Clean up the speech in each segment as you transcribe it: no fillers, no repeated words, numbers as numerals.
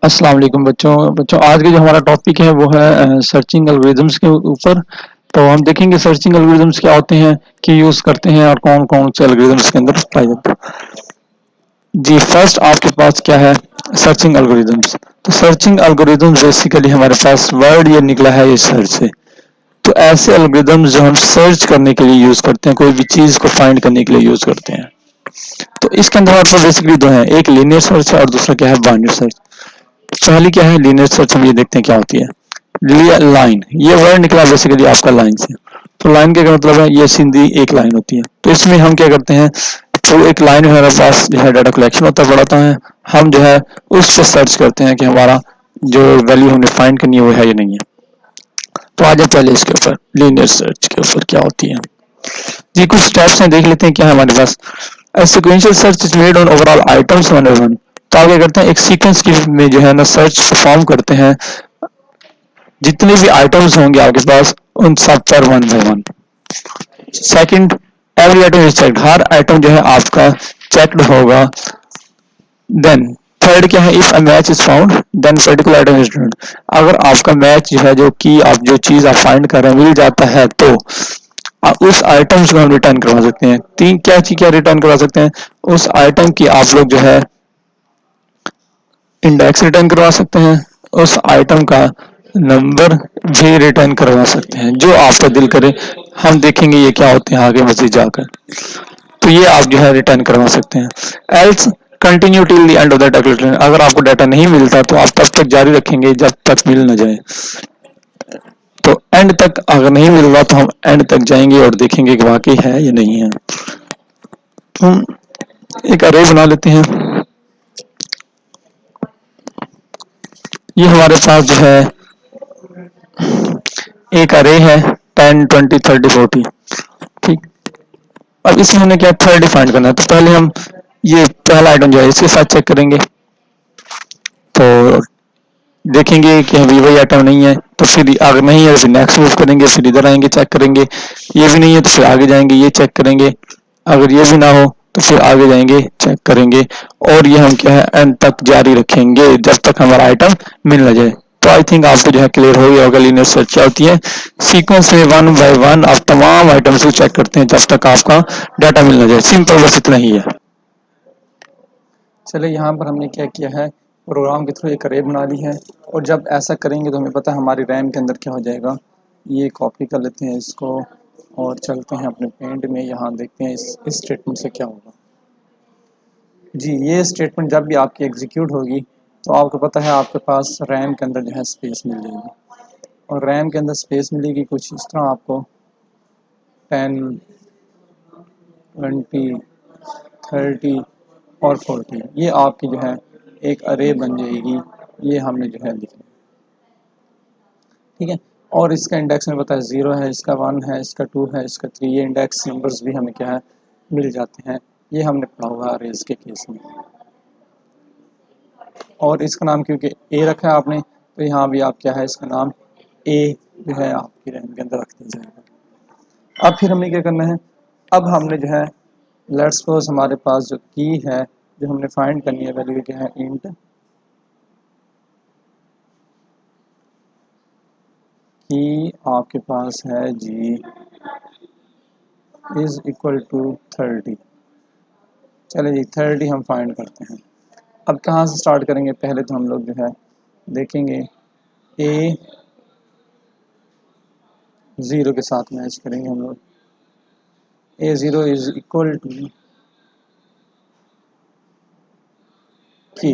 अस्सलाम वालेकुम बच्चों बच्चों आज का जो हमारा टॉपिक है वो है सर्चिंग एल्गोरिदम्स के ऊपर। तो हम देखेंगे सर्चिंग एल्गोरिदम्स क्या होते हैं, कि यूज करते हैं और कौन कौन से एल्गोरिदम्स के अंदर पाए जाते हैं। जी फर्स्ट आपके पास क्या है, सर्चिंग एल्गोरिदम्स। तो सर्चिंग एल्गोरिदम्स बेसिकली हमारे पास वर्ड ये निकला है ये सर्च से। तो ऐसे एल्गोरिदम्स जो हम सर्च करने के लिए यूज करते हैं, कोई भी चीज को फाइंड करने के लिए यूज करते हैं। तो इसके अंदर हमारे पास बेसिकली दो हैं, एक लीनियर सर्च है और दूसरा क्या है, बाइनरी सर्च। पहली क्या है लीनियर सर्च, हम ये देखते हैं क्या होती है। लाइन, ये वर्ड निकला बेसिकली आपका लाइन से। तो लाइन का क्या मतलब है, ये सीधी एक लाइन होती है। तो इसमें हम क्या करते हैं, तो एक लाइन में हमारे पास जो है डाटा कलेक्शन होता है, बढ़ाता है। हम जो है उस पर सर्च करते हैं कि हमारा जो वैल्यू हमने फाइंड करनी है वो है या नहीं है। तो आज पहले इसके ऊपर लीनियर सर्च के ऊपर क्या होती है। जी कुछ स्टेप्स हैं, देख लेते हैं क्या है हमारे पास। Sequential search is made on overall items one by one. तो आप क्या करते हैं, एक सीक्वेंस की में जो है ना सर्च परफॉर्म करते हैं, जितने भी आइटम्स होंगे आपके पास उन सब पर one by one. Second, every item is checked, हर आइटम जो है आपका चेक्ड होगा। देन थर्ड क्या है, if a match is found then particular item is return. अगर आपका मैच जो है, जो कि आप जो चीज आप फाइंड कर रहे हैं मिल जाता है, तो उस आइटम्स को हम रिटर्न करवा सकते हैं। तीन क्या चीज क्या रिटर्न करवा सकते हैं, उस आइटम की आप लोग जो है इंडेक्स रिटर्न करवा सकते हैं, उस आइटम का नंबर भी रिटर्न करवा सकते हैं, जो आपका दिल करे। हम देखेंगे ये क्या होते हैं आगे मजीद जाकर। तो ये आप जो है रिटर्न करवा सकते हैं। Else continue till the end of the data. अगर आपको डाटा नहीं मिलता तो आप तब तक जारी रखेंगे जब तक मिल न जाए। तो एंड तक अगर नहीं मिल रहा तो हम एंड तक जाएंगे और देखेंगे कि वाकई है या नहीं है। तो हम एक अरे बना लेते हैं। ये हमारे पास जो है एक अरे है 10, 20, 30, 40। ठीक, अब इसमें हमें क्या थर्ड डिफाइन करना है। तो पहले हम ये पहला आइटम जो है इसके साथ चेक करेंगे। तो देखेंगे कि अभी वही आइटम नहीं है, तो फिर अगर नहीं है तो फिर नेक्स्ट मूव करेंगे, फिर इधर आएंगे चेक करेंगे। ये भी नहीं है तो फिर आगे जाएंगे, ये चेक करेंगे। अगर ये भी ना हो तो फिर आगे जाएंगे चेक करेंगे। और ये हम क्या है एंड तक जारी रखेंगे जब तक हमारा आइटम मिल ना जाए। तो आई थिंक आपको जो है क्लियर हो गया होगा लीनियर सर्च क्या होती है। सीक्वेंस में वन बाय वन आप तमाम आइटम्स को चेक करते हैं जब तक आपका डाटा मिल ना जाए। सिंपल बस इतना ही है। चलिए यहाँ पर हमने क्या किया है, प्रोग्राम के थ्रू एक अरे बना ली है। और जब ऐसा करेंगे तो हमें पता है हमारी रैम के अंदर क्या हो जाएगा। ये कॉपी कर लेते हैं इसको और चलते हैं अपने पेंट में, यहाँ देखते हैं इस स्टेटमेंट से क्या होगा। जी ये स्टेटमेंट जब भी आपकी एग्जीक्यूट होगी तो आपको पता है आपके पास रैम के अंदर जो है स्पेस मिल जाएगी। और रैम के अंदर स्पेस मिलेगी कुछ इस तरह आपको, 10, 20, 30 और 40। ये आपकी जो है एक अरे बन जाएगी। ये हमने जो है लिखा, ठीक है। और इसका इंडेक्स में पता है 0 है, इसका 1 है, इसका 2 है, इसका 3। ये इंडेक्स नंबर्स भी हमें क्या है मिल जाते हैं। ये हमने पढ़ा हुआ है अरेज के केस में। और इसका नाम क्योंकि ए रखा है आपने, तो यहाँ भी आप क्या है इसका नाम ए जो है आपकी रैम के अंदर रख दिया जाएगा। अब फिर हमें क्या करना है, अब हमने जो है लेट्स सपोज हमारे पास जो की है जो हमने फाइंड करनी है वैल्यू क्या है, इंट की आपके पास है जी इज इक्वल टू 30। चले जी 30 हम फाइंड करते हैं। अब कहाँ से स्टार्ट करेंगे, पहले तो हम लोग जो है देखेंगे ए 0 के साथ मैच करेंगे हम लोग। ए 0 इज इक्वल टू की।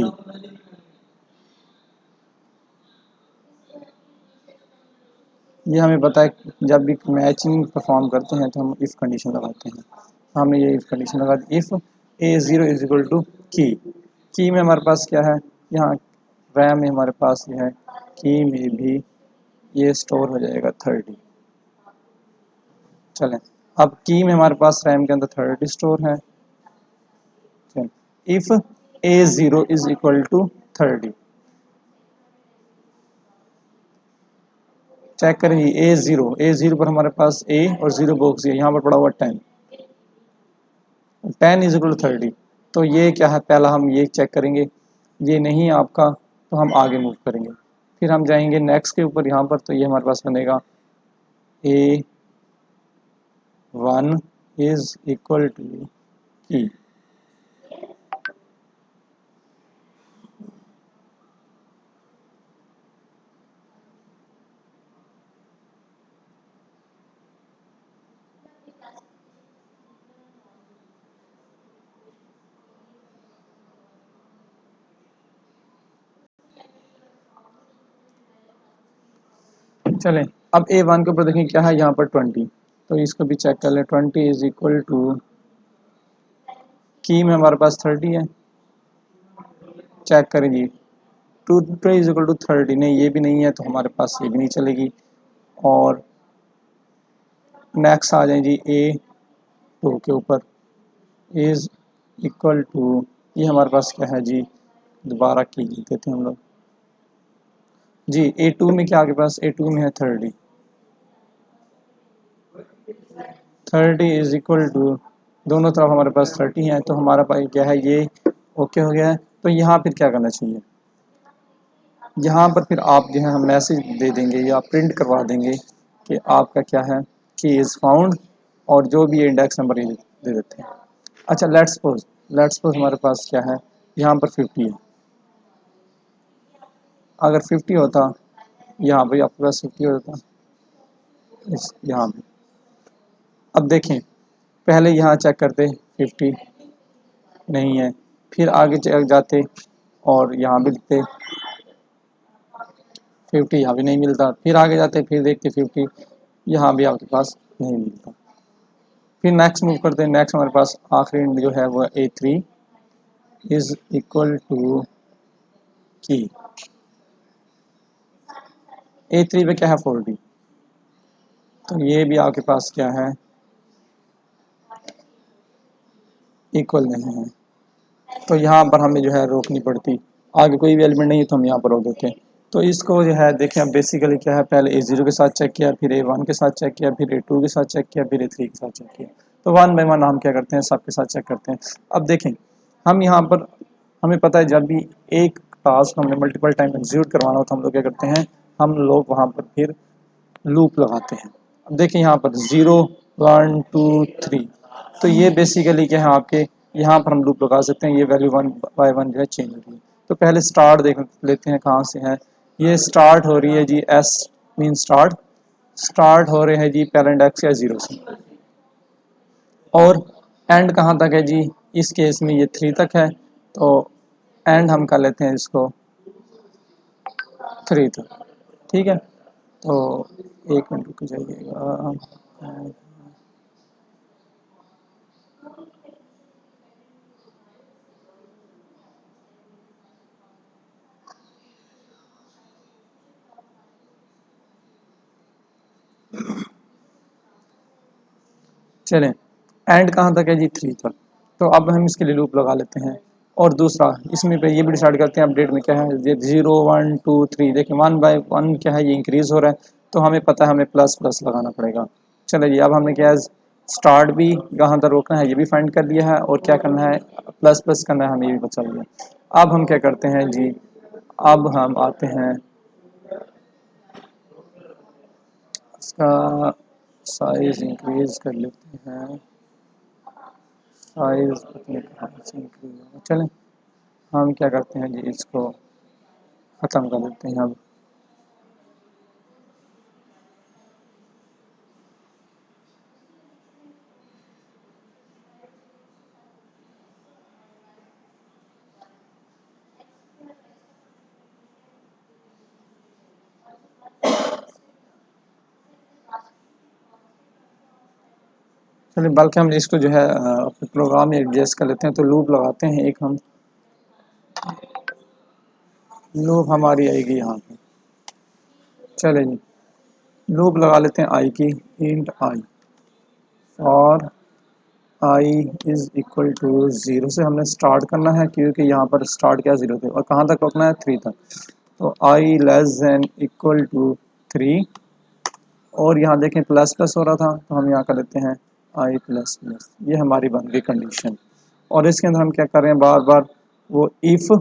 ये हमें पता है जब भी मैचिंग परफॉर्म करते हैं तो हम इफ कंडीशन लगाते हैं। हमने ये इफ कंडीशन लगा दी, if A 0 is equal to key में हमारे पास क्या है, यहाँ रैम में हमारे पास ये है, की में भी ये स्टोर हो जाएगा 30। चलें, अब की में हमारे पास रैम के अंदर 30 स्टोर है। If A 0 is equal to 30, check करें ए जीरो पर हमारे पास ए और 0 बॉक्स है, यहाँ पर पड़ा हुआ 10, 10 इज इक्वल टू 30। तो ये क्या है, पहला हम ये चेक करेंगे, ये नहीं आपका तो हम आगे मूव करेंगे। फिर हम जाएंगे नेक्स्ट के ऊपर यहाँ पर, तो ये हमारे पास बनेगा A1 इज इक्वल टू की। चलें अब A1 के ऊपर देखें क्या है, यहाँ पर 20, तो इसको भी चेक कर लें। 20 इज इक्वल टू की में हमारे पास 30 है, चेक करें जी। 2 इज इक्वल टू 30, नहीं ये भी नहीं है, तो हमारे पास ये भी नहीं चलेगी। और नेक्स्ट आ जाए जी A2 के ऊपर, इज इक्वल टू, ये हमारे पास क्या है जी, दोबारा की लिख देते हैं हम लोग जी। A2 में क्या, आपके पास A2 में है 30, 30 इज इक्वल टू, दोनों तरफ हमारे पास 30 है, तो हमारा पास क्या है, ये ओके हो गया है। तो यहाँ फिर क्या करना चाहिए, यहाँ पर फिर आप जो है हम मैसेज दे देंगे या प्रिंट करवा देंगे कि आपका क्या है, की इज़ फाउंड, और जो भी इंडेक्स नंबर ये दे देते हैं। अच्छा लेट्स सपोज हमारे पास क्या है, यहाँ पर 50 है। अगर 50 होता, यहाँ पे आपके पास 50 होता, इस यहाँ पे, अब देखें पहले यहाँ चेक करते 50 नहीं है, फिर आगे चेक जाते और यहाँ भी लिखते 50, यहाँ भी नहीं मिलता, फिर आगे जाते फिर देखते 50, यहाँ भी आपके पास नहीं मिलता। फिर नेक्स्ट मूव करते हैं, नेक्स्ट हमारे पास आखिरी जो है वो A3 इज इक्वल टू की। A3 पे क्या है 40, तो ये भी आपके पास क्या है, इक्वल नहीं है, तो यहाँ पर हमें जो है रोकनी पड़ती। आगे कोई भी एलिमेंट नहीं है तो हम यहाँ पर रोक देते हैं। तो इसको जो है देखें, अब बेसिकली क्या है, पहले A0 के साथ चेक किया, फिर A1 के साथ चेक किया, फिर A2 के साथ चेक किया, फिर A3 के साथ चेक किया। तो वन बाय वन हम क्या करते हैं, सबके साथ चेक करते हैं। अब देखें हम यहाँ पर, हमें पता है जब भी एक टास्क हमने मल्टीपल टाइम एग्जीक्यूट करवाना हो तो हम लोग क्या करते हैं, हम लोग वहाँ पर फिर लूप लगाते हैं। अब देखिए यहाँ पर 0 1 2 3, तो ये बेसिकली क्या है आपके, यहाँ पर हम लूप लगा सकते हैं, ये वैल्यू 1 बाय 1 जो है चेंज हो रही है। तो पहले स्टार्ट देख लेते हैं कहाँ से है, ये स्टार्ट हो रही है जी, एस मीन स्टार्ट हो रहे हैं जी पहले इंडेक्स या 0 से, और एंड कहाँ तक है जी, इस केस में ये 3 तक है, तो एंड हम कर लेते हैं इसको 3 तक, ठीक है। तो एक मिनट रुक जाइएगा, चलें एंड कहाँ तक है जी 3 तक, तो अब हम इसके लिए लूप लगा लेते हैं। और दूसरा इसमें पे ये भी डिसाइड करते हैं अपडेट में क्या है, ये 0 1 2 3, देखिए 1 बाय 1 क्या है, ये इंक्रीज हो रहा है, तो हमें पता है हमें प्लस प्लस लगाना पड़ेगा। चलो जी, अब हमने क्या है, स्टार्ट भी कहाँ तक रोकना है ये भी फाइंड कर लिया है, और क्या करना है, प्लस प्लस करना है, हमें ये भी बचा लिया। अब हम क्या करते हैं जी, अब हम आते हैं इसका साइज इंक्रीज कर लेते हैं, साइज अपने कहाँ से इंक्रीज होगा, चलें हम क्या करते हैं जी, इसको ख़त्म कर देते हैं। अब चलिए बल्कि हम इसको जो है अपने प्रोग्राम में एडजस्ट कर लेते हैं, तो लूप लगाते हैं एक हम, लूप हमारी आएगी यहाँ पे, चले जी लूप लगा लेते हैं आई की, इंट आई और आई इज इक्वल टू 0 से हमने स्टार्ट करना है, क्योंकि यहाँ पर स्टार्ट क्या 0 थे, और कहाँ तक रोकना है 3 तक, तो आई लेस देन इक्वल टू 3, और यहाँ देखें प्लस प्लस हो रहा था, तो हम यहाँ कर लेते हैं आई प्लस प्लस, ये हमारी बन गई कंडीशन। और इसके अंदर हम क्या कर रहे हैं, बार बार वो इफ़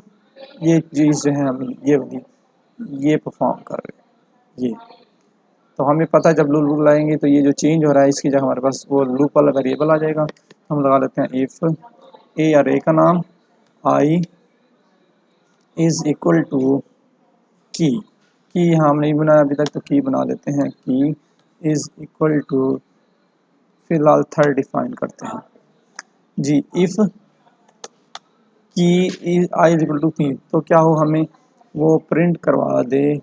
ये चीज़ जो है हम ये वाली ये परफॉर्म कर रहे हैं ये। तो हमें पता है जब लूप लाएंगे तो ये जो चेंज हो रहा है इसकी जगह हमारे पास वो लूप वाला वेरिएबल आ जाएगा। हम लगा लेते हैं इफ़ ए अरे का नाम आई इज़ इक्वल टू की हम नहीं बनाया अभी तक, तो की बना लेते हैं की इज़ इक्वल टू फिलहाल थर्ड डिफाइन करते हैं जी। इफ़ की आई इज इक्वल टू की, तो क्या हो हमें वो प्रिंट करवा दे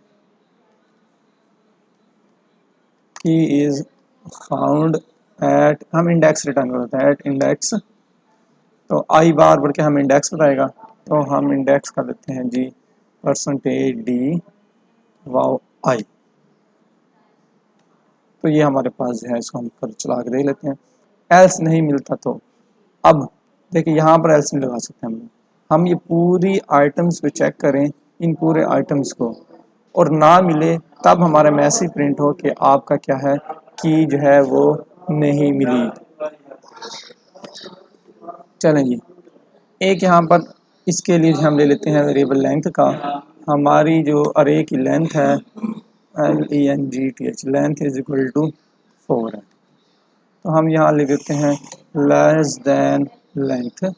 की इज फाउंड एट, हम इंडेक्स रिटर्न करते हैं एट इंडेक्स, तो आई बार बढ़ के हम इंडेक्स बताएगा, तो हम इंडेक्स कर लेते हैं जी परसेंटेज डी वाओ आई। तो ये हमारे पास जो है इसको हम कर चला के देख लेते हैं। एल्स नहीं मिलता तो अब देखिए यहाँ पर एल्स नहीं लगा सकते हम ये पूरी आइटम्स को चेक करें, इन पूरे आइटम्स को, और ना मिले तब हमारा मैसेज प्रिंट हो कि आपका क्या है की जो है वो नहीं मिली। चलें जी, एक यहाँ पर इसके लिए हम ले लेते हैं वेरिएबल लेंथ का। हमारी जो अरे की लेंथ है LENGTH length is equal to 4 है, तो हम यहाँ लिख देते हैं लेस देन लेंथ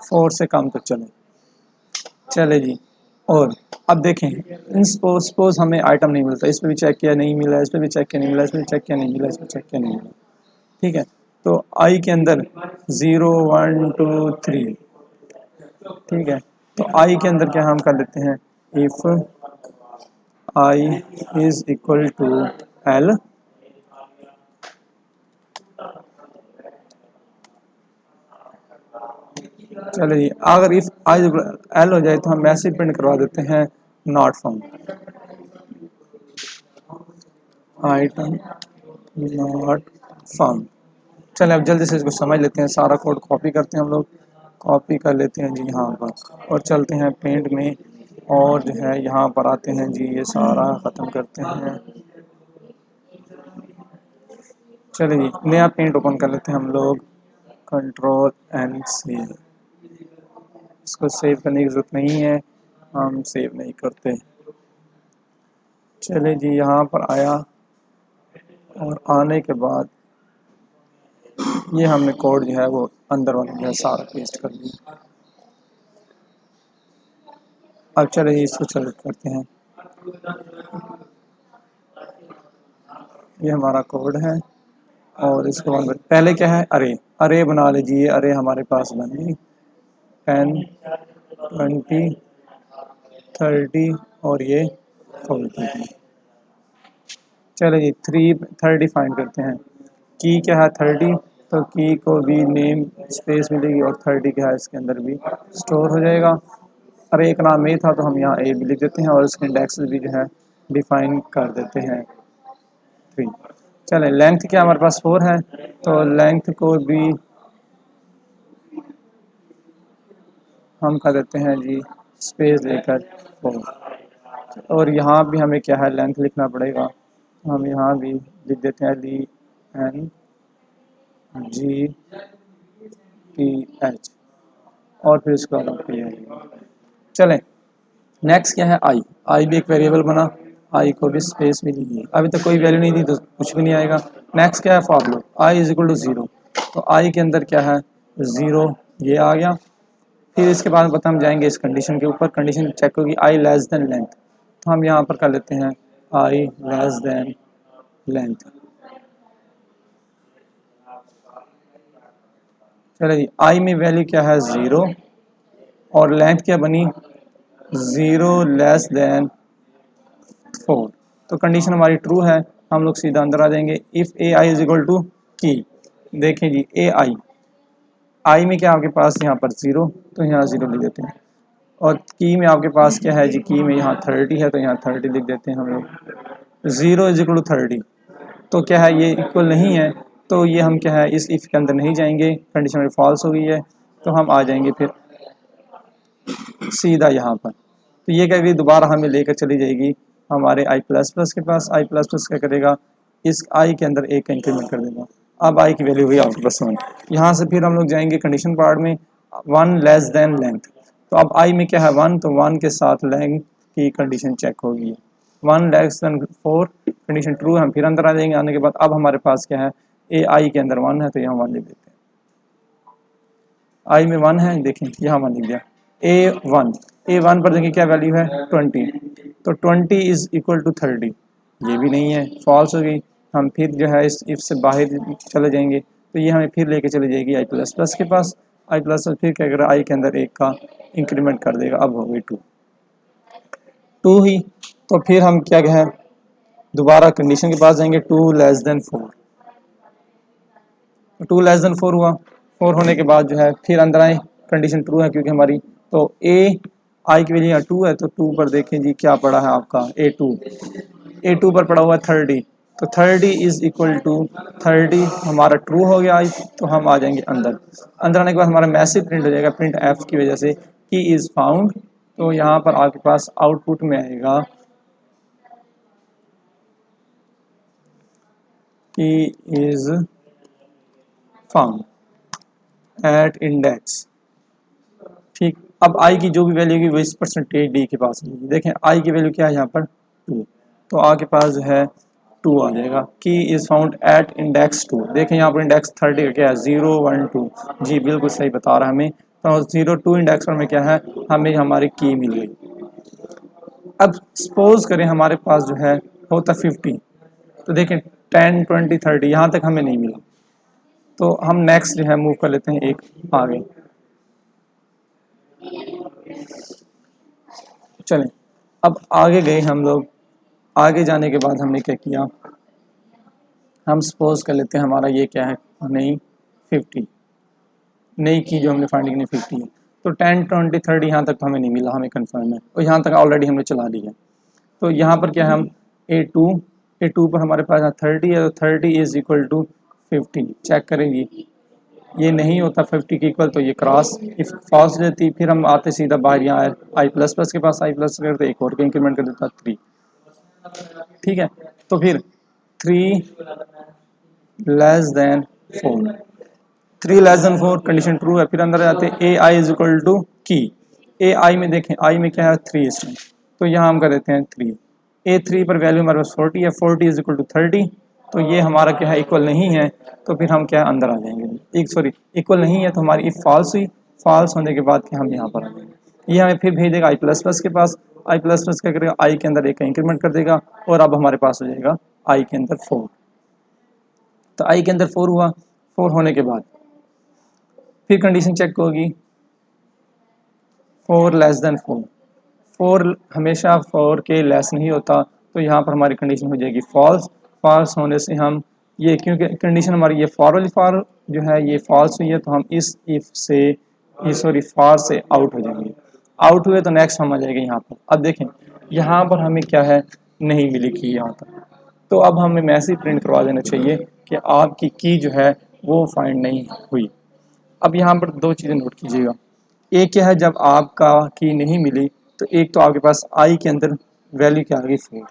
4 से कम तो चले जी। और अब देखें इन सपोज हमें आइटम नहीं मिलता, इस पर भी चेक किया नहीं मिला, इस पर भी चेक किया नहीं मिला, इस पर भी चेक किया नहीं मिला, इस पर चेक किया नहीं मिला, ठीक है। तो आई के अंदर 0 1 2 3, ठीक है। तो आई के अंदर क्या हम कर लेते हैं if I is equal to L, चलिए अगर इफ आई एल हो जाए तो हम मैसेज प्रिंट करवा देते हैं not found item not found. चलिए अब जल्दी से इसको समझ लेते हैं, सारा कोड कॉपी करते हैं हम लोग, कॉपी कर लेते हैं जी यहाँ पर और चलते हैं पेंट में, और जो है यहाँ पर आते हैं जी ये सारा ख़त्म करते हैं। चलिए जी नया पेंट ओपन कर लेते हैं हम लोग, कंट्रोल एन सी, इसको सेव करने की ज़रूरत नहीं है, हम सेव नहीं करते। चलिए जी यहाँ पर आया, और आने के बाद ये हमने कोड जो है वो अंदर वाला जो है सारा पेस्ट कर दिया। अब चलिए इसको सेलेक्ट करते हैं, ये हमारा कोड है। और इसके बाद पहले क्या है अरे, अरे बना लीजिए, अरे हमारे पास बनी 10 20 30 और ये 40। चलो जी 30 फाइंड करते हैं, की क्या है 30, तो की को भी नेम स्पेस मिलेगी और 30 क्या है इसके अंदर भी स्टोर हो जाएगा। अरे एक नाम ए था तो हम यहाँ ए भी लिख देते हैं और इसके इंडेक्स भी जो है डिफाइन कर देते हैं 3। चले लेंथ क्या हमारे पास 4 है, तो लेंथ को भी हम कर देते हैं जी स्पेस लेकर 4, और यहाँ भी हमें क्या है लेंथ लिखना पड़ेगा, तो हम यहाँ भी लिख देते हैं LENGTH और फिर इसको अलग किया। चलें नेक्स्ट क्या है आई, आई भी एक वेरिएबल बना, आई को भी स्पेस भी दी, अभी तक कोई वैल्यू नहीं दी तो कुछ भी नहीं आएगा। नेक्स्ट क्या है for loop, I is equal to 0, तो आई के अंदर क्या है 0, ये आ गया। फिर इसके बाद बता हम जाएंगे इस कंडीशन के ऊपर, कंडीशन चेक होगी आई लेस देन लेंथ, तो हम यहाँ पर कर लेते हैं आई लेस देन लेंथ। चलो जी आई में वैल्यू क्या है 0 और लेंथ क्या बनी 0 लेस देन 4, तो कंडीशन हमारी ट्रू है, हम लोग सीधा अंदर आ जाएंगे। If A I is equal to key, देखें जी ए आई, आई में क्या आपके पास यहाँ पर 0, तो यहाँ 0 लिख देते हैं, और की में आपके पास क्या है जी की में यहाँ 30 है तो यहाँ 30 लिख देते हैं हम लोग। 0 इज इक्वल टू 30, तो क्या है ये इक्वल नहीं है, तो ये हम क्या है इस इफ़ के अंदर नहीं जाएंगे, कंडीशन में फॉल्स हो गई है, तो हम आ जाएंगे फिर सीधा यहाँ पर। तो ये क्या दोबारा हमें लेकर चली जाएगी हमारे आई प्लस प्लस के पास, आई प्लस प्लस क्या करेगा इस आई के अंदर एक का इंक्रीमेंट कर देगा, अब आई की वैल्यू हुई आपके पास 1। यहाँ से फिर हम लोग जाएंगे कंडीशन पार्ट में 1 लेस देन लेंथ, तो अब आई में क्या है 1, तो 1 के साथ लेंथ की कंडीशन चेक होगी, 1 लेस देन 4 कंडीशन ट्रू है, हम फिर अंदर आ जाएंगे। आने के बाद अब हमारे पास क्या है, ए आई के अंदर 1 है तो यहाँ 1 लिख देते हैं, आई में 1 है, देखें यहाँ 1 लिख दिया। ए वन पर देखिए क्या वैल्यू है 20, तो 20 इज इक्वल टू 30, ये भी नहीं है, फॉल्स हो गई। हम फिर जो है इस इफ से बाहर चले जाएंगे, तो ये हमें फिर लेके चले जाएगी आई प्लस प्लस के पास। आई प्लस फिर क्या करेगा, आई के अंदर एक का इंक्रीमेंट कर देगा, अब हो गई 2 ही। तो फिर हम क्या है, दोबारा कंडीशन के पास जाएंगे, 2 लेस देन 4, 2 लेस देन 4 हुआ, 4 होने के बाद जो है फिर अंदर आए, कंडीशन ट्रू है क्योंकि हमारी, तो ए आई की वैल्यू 2 है, तो 2 पर देखें जी क्या पड़ा है आपका ए टू पर पड़ा हुआ है 30, तो 30 इज इक्वल टू 30 हमारा ट्रू हो गया आई, तो हम आ जाएंगे अंदर। अंदर आने के बाद हमारा मैसेज प्रिंट हो जाएगा, प्रिंट एफ की वजह से की इज फाउंड, तो यहाँ पर आपके पास आउटपुट में आएगा की इज फाउंड एट इंडेक्स। ठीक, अब आई की जो भी वैल्यू होगी वो इस परसेंटेज डी के पास होगी। देखें आई की वैल्यू क्या है यहाँ पर 2, तो आ के पास जो है 2 आ जाएगा, की इज फाउंड एट इंडेक्स 2। देखें यहाँ पर इंडेक्स 30 का क्या है 0 1 2, जी बिल्कुल सही बता रहा है हमें, तो 0 2 इंडेक्स पर में क्या है, हमें हमारी की मिल गई। अब सपोज करें हमारे पास जो है होता 50, तो देखें 10 20 30 यहाँ तक हमें नहीं मिला, तो हम नेक्स्ट जो है मूव कर लेते हैं एक आगे। चलें, अब आगे गए हम लोग, आगे जाने के बाद हमने क्या किया, हम सपोज कर लेते हैं हमारा ये क्या है, नई 50, नई की जो हमने फाइंडिंग ने 50 है, तो 10 20 30 यहाँ तक तो हमें नहीं मिला, हमें कंफर्म है, और यहाँ तक ऑलरेडी हमने चला दिया। तो यहाँ पर क्या है, हम ए टू पर हमारे पास 30 है, तो 30 इज इक्वल टू 50, चेक करेंगे ये नहीं होता 50 के इक्वल, तो ये क्रॉस इफ फॉल्स देती, फिर हम आते सीधा बाहर यहाँ आई प्लस प्लस के पास, आई प्लस करते एक और का इंक्रीमेंट कर देता 3, ठीक है। तो फिर 3 less than 4, 3 less than 4 condition true है, फिर अंदर जाते ए आई इज इक्वल टू की, ए आई में देखें आई में क्या है 3 इस टाइम, तो यहाँ हम कर देते हैं 3, ए 3 पर वैल्यू हमारे पास 40 है, 40 इज इक्वल टू 30, तो ये हमारा क्या है इक्वल नहीं है, तो फिर हम क्या है अंदर आ जाएंगे, एक सॉरी इक्वल नहीं है, तो हमारी इफ फॉल्स हुई, फॉल्स होने के बाद क्या हम यहाँ पर आ जाएंगे, ये हमें फिर भेज देगा आई प्लस प्लस के पास, आई प्लस प्लस क्या करेगा, आई के अंदर एक का इंक्रीमेंट कर देगा, और अब हमारे पास हो जाएगा आई के अंदर 4, तो आई के अंदर 4 हुआ, 4 होने के बाद फिर कंडीशन चेक होगी 4 लेस देन 4, 4 हमेशा 4 के लेस नहीं होता, तो यहाँ पर हमारी कंडीशन हो जाएगी फॉल्स, फॉल्स होने से हम ये, क्योंकि कंडीशन हमारी ये फॉर वाली फॉर जो है ये फॉल्स हुई है, तो हम इस इफ से सॉरी फॉर से आउट हो जाएंगे, आउट हुए तो नेक्स्ट हम आ जाएंगे यहाँ पर। अब देखें यहाँ पर हमें क्या है नहीं मिली की यहाँ तक, तो अब हमें मैसेज प्रिंट करवा देना चाहिए कि आपकी की जो है वो फाइंड नहीं हुई। अब यहाँ पर दो चीज़ें नोट कीजिएगा, एक क्या है जब आपका की नहीं मिली, तो एक तो आपके पास आई के अंदर वैल्यू क्या आ गई 4,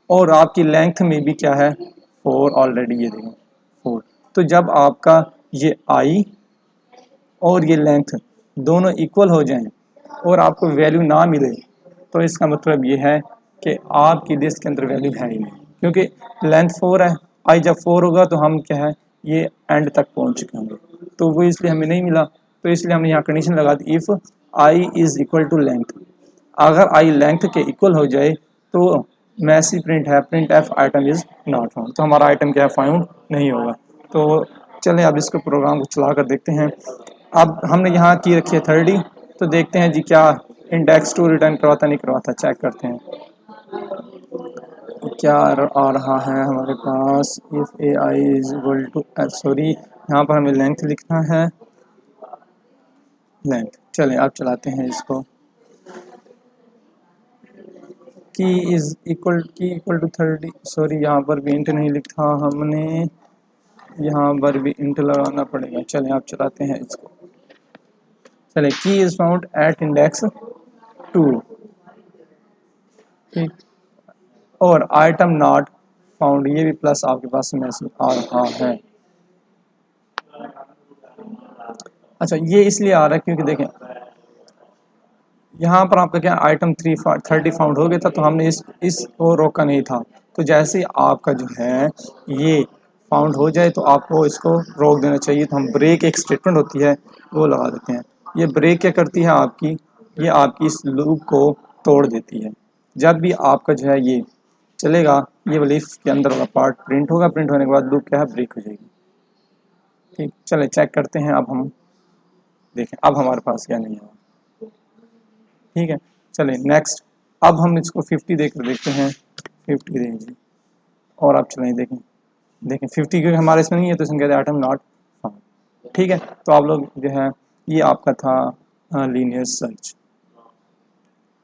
और आपकी लेंथ में भी क्या है 4 ऑलरेडी, ये देखो 4, तो जब आपका ये आई और ये लेंथ दोनों इक्वल हो जाएं और आपको वैल्यू ना मिले, तो इसका मतलब ये है कि आपकी लिस्ट के अंदर वैल्यू है ही नहीं, क्योंकि लेंथ 4 है, आई जब 4 होगा तो हम क्या है ये एंड तक पहुंच चुके होंगे, तो वो इसलिए हमें नहीं मिला, तो इसलिए हमने यहाँ कंडीशन लगा दी if i is equal to length, अगर आई लेंथ के इक्वल हो जाए तो मैसी प्रिंट है print f item is not found, तो हमारा आइटम क्या है फाउंड नहीं होगा। तो चलें अब इसको प्रोग्राम को चला कर देखते हैं। अब हमने यहाँ की रखी है 30, तो देखते हैं जी क्या इंडेक्स 2 रिटर्न करवाता नहीं करवाता, चेक करते हैं क्या आ रहा है हमारे पास। If A I is equal to sorry यहाँ पर हमें लेंथ लिखना है, लेंथ, चलें अब चलाते हैं इसको। की इक्वल टू 30, सॉरी यहाँ पर भी इंट नहीं लिखा हमने, यहाँ पर भी इंट लगाना पड़ेगा। चलें आप चलाते हैं इसको, चलें की इज फाउंड एट इंडेक्स 2, ठीक, और आइटम नॉट फाउंड, ये भी प्लस आपके पास मैसेज आ रहा है। अच्छा ये इसलिए आ रहा है क्योंकि देखें यहाँ पर आपका क्या आइटम 30 फाउंड हो गया था, तो हमने इसको रोका नहीं था। तो जैसे ही आपका जो है ये फाउंड हो जाए तो आपको इसको रोक देना चाहिए। तो हम ब्रेक एक स्टेटमेंट होती है वो लगा देते हैं। ये ब्रेक क्या करती है आपकी, ये आपकी इस लूप को तोड़ देती है। जब भी आपका जो है ये चलेगा, ये वाली इसके अंदर वाला पार्ट प्रिंट होगा, प्रिंट होने के बाद लूप क्या है ब्रेक हो जाएगी। ठीक, चले चेक करते हैं। अब हम देखें अब हमारे पास क्या नहीं है। ठीक है, चले नेक्स्ट। अब हम इसको 50 देकर देखते हैं। 50 देंगे और आप चलें देखें, देखें 50 क्योंकि हमारे इसमें नहीं है तो इसमें कहते हैं आइटम नॉट फाउंड। ठीक है, तो आप लोग जो है ये आपका था लीनियर सर्च।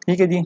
ठीक है जी।